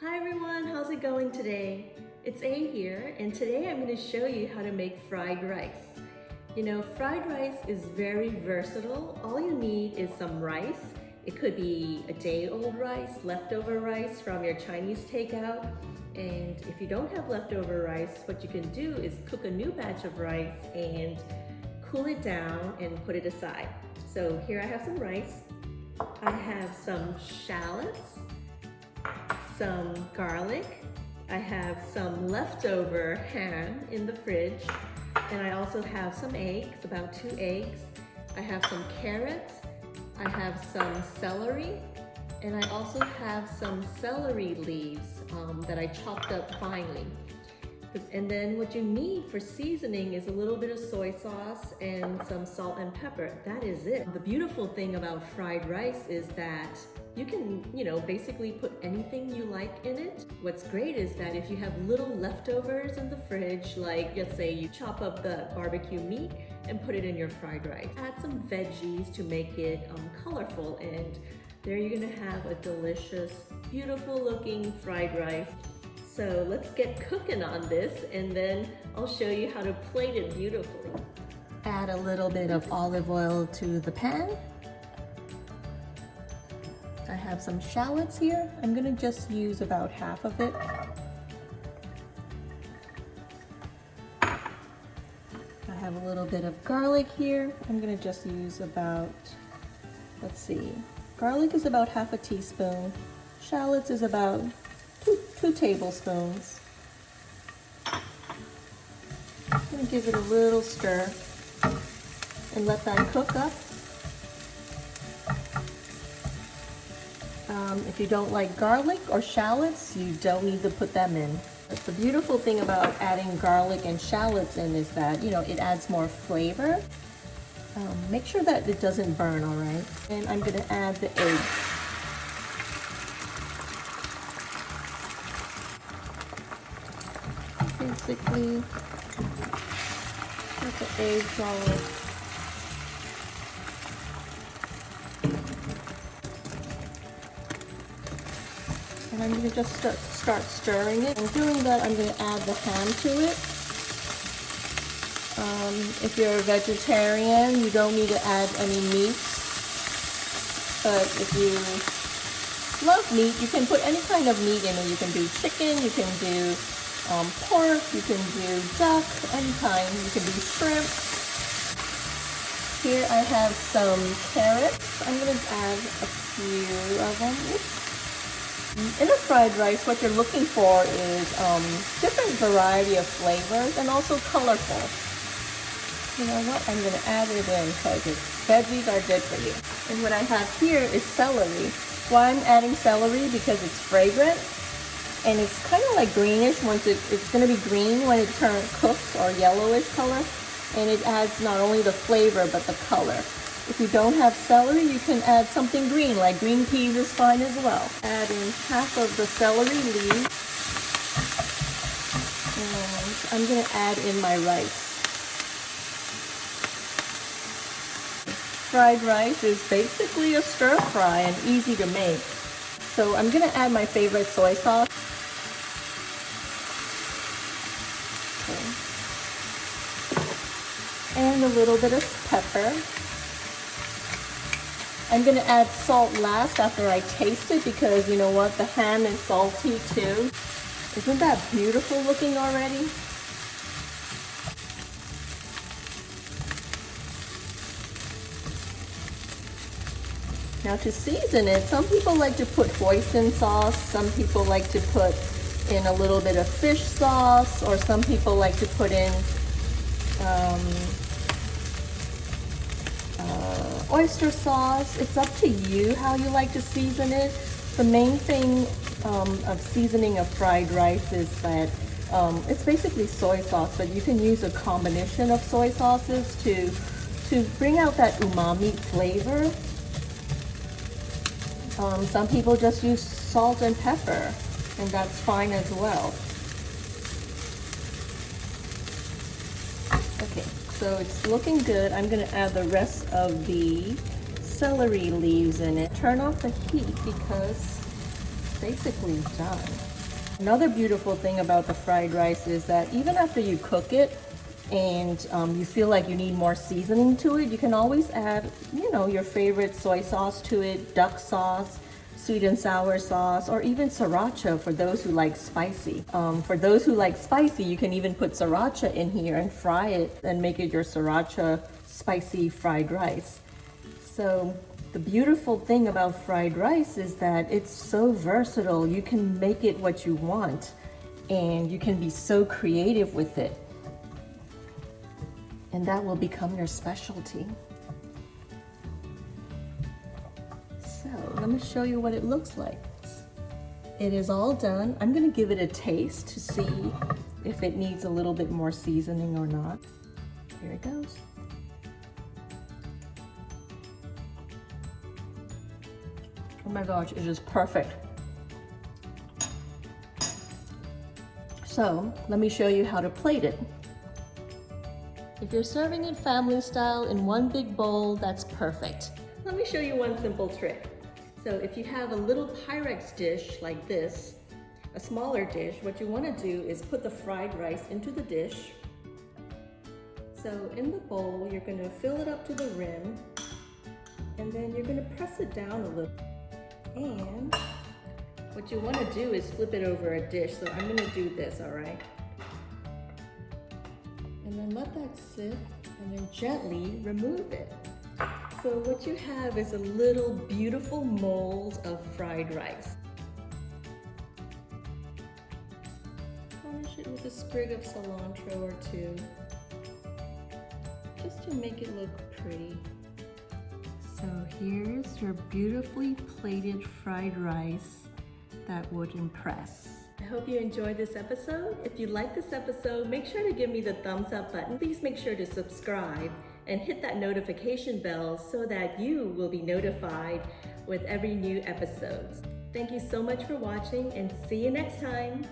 Hi everyone, how's it going today? It's A here, and today I'm going to show you how to make fried rice. You know, fried rice is very versatile. All you need is some rice. It could be a day-old rice, leftover rice from your Chinese takeout. And if you don't have leftover rice, what you can do is cook a new batch of rice and cool it down and put it aside. So here I have some rice. I have some shallots, some garlic. I have some leftover ham in the fridge, and I also have some eggs, about 2 eggs. I have some carrots, I have some celery, and I also have some celery leaves that I chopped up finely. And then what you need for seasoning is a little bit of soy sauce and some salt and pepper. That is it. The beautiful thing about fried rice is that you can, basically put anything you like in it. What's great is that if you have little leftovers in the fridge, like let's say you chop up the barbecue meat and put it in your fried rice. Add some veggies to make it colorful, and there you're gonna have a delicious, beautiful looking fried rice. So let's get cooking on this, and then I'll show you how to plate it beautifully. Add a little bit of olive oil to the pan. I have some shallots here. I'm gonna just use about half of it. I have a little bit of garlic here. I'm gonna just use about, let's see, garlic is about half a teaspoon. Shallots is about 2 tablespoons. I'm gonna give it a little stir and let that cook up. If you don't like garlic or shallots, you don't need to put them in. But the beautiful thing about adding garlic and shallots in is that, it adds more flavor. Make sure that it doesn't burn, all right? And I'm gonna add the eggs. Basically, put the eggs all. And I'm going to just start stirring it. And doing that, I'm going to add the ham to it. If you're a vegetarian, you don't need to add any meat. But if you love meat, you can put any kind of meat in it. You can do chicken, you can do pork, you can do duck, any kind. You can do shrimp. Here I have some carrots. I'm going to add a few of them. Oops. In a fried rice, what you're looking for is different variety of flavors and also colorful. You know what? I'm going to add it in because veggies are good for you. And what I have here is celery. Why I'm adding celery? Because it's fragrant and it's kind of like greenish. Once it's going to be green when it cooks, or yellowish color, and it adds not only the flavor but the color. If you don't have celery, you can add something green, like green peas is fine as well. Add in half of the celery leaves. And I'm going to add in my rice. Fried rice is basically a stir fry and easy to make. So I'm going to add my favorite soy sauce. Okay. And a little bit of pepper. I'm going to add salt last after I taste it, because you know what, the ham is salty too. Isn't that beautiful looking already? Now to season it, some people like to put hoisin sauce, some people like to put in a little bit of fish sauce, or some people like to put in oyster sauce. It's up to you how you like to season it. The main thing of seasoning a fried rice is that it's basically soy sauce, but you can use a combination of soy sauces to bring out that umami flavor. Some people just use salt and pepper, and that's fine as well. Okay. So it's looking good. I'm going to add the rest of the celery leaves in it. Turn off the heat because it's basically done. Another beautiful thing about the fried rice is that even after you cook it and you feel like you need more seasoning to it, you can always add, you know, your favorite soy sauce to it, duck sauce, sweet and sour sauce, or even sriracha for those who like spicy. For those who like spicy, you can even put sriracha in here and fry it and make it your sriracha spicy fried rice. So the beautiful thing about fried rice is that it's so versatile. You can make it what you want and you can be so creative with it. And that will become your specialty. So let me show you what it looks like. It is all done. I'm gonna give it a taste to see if it needs a little bit more seasoning or not. Here it goes. Oh my gosh, it is perfect. So let me show you how to plate it. If you're serving it family style in one big bowl, that's perfect. Let me show you one simple trick. So if you have a little Pyrex dish like this, a smaller dish, what you want to do is put the fried rice into the dish. So in the bowl, you're going to fill it up to the rim, and then you're going to press it down a little. And what you want to do is flip it over a dish. So I'm going to do this, all right? And then let that sit, and then gently remove it. So what you have is a little beautiful mold of fried rice. Garnish it with a sprig of cilantro or two, just to make it look pretty. So here's your beautifully plated fried rice that would impress. I hope you enjoyed this episode. If you like this episode, make sure to give me the thumbs up button. Please make sure to subscribe and hit that notification bell so that you will be notified with every new episode. Thank you so much for watching, and see you next time.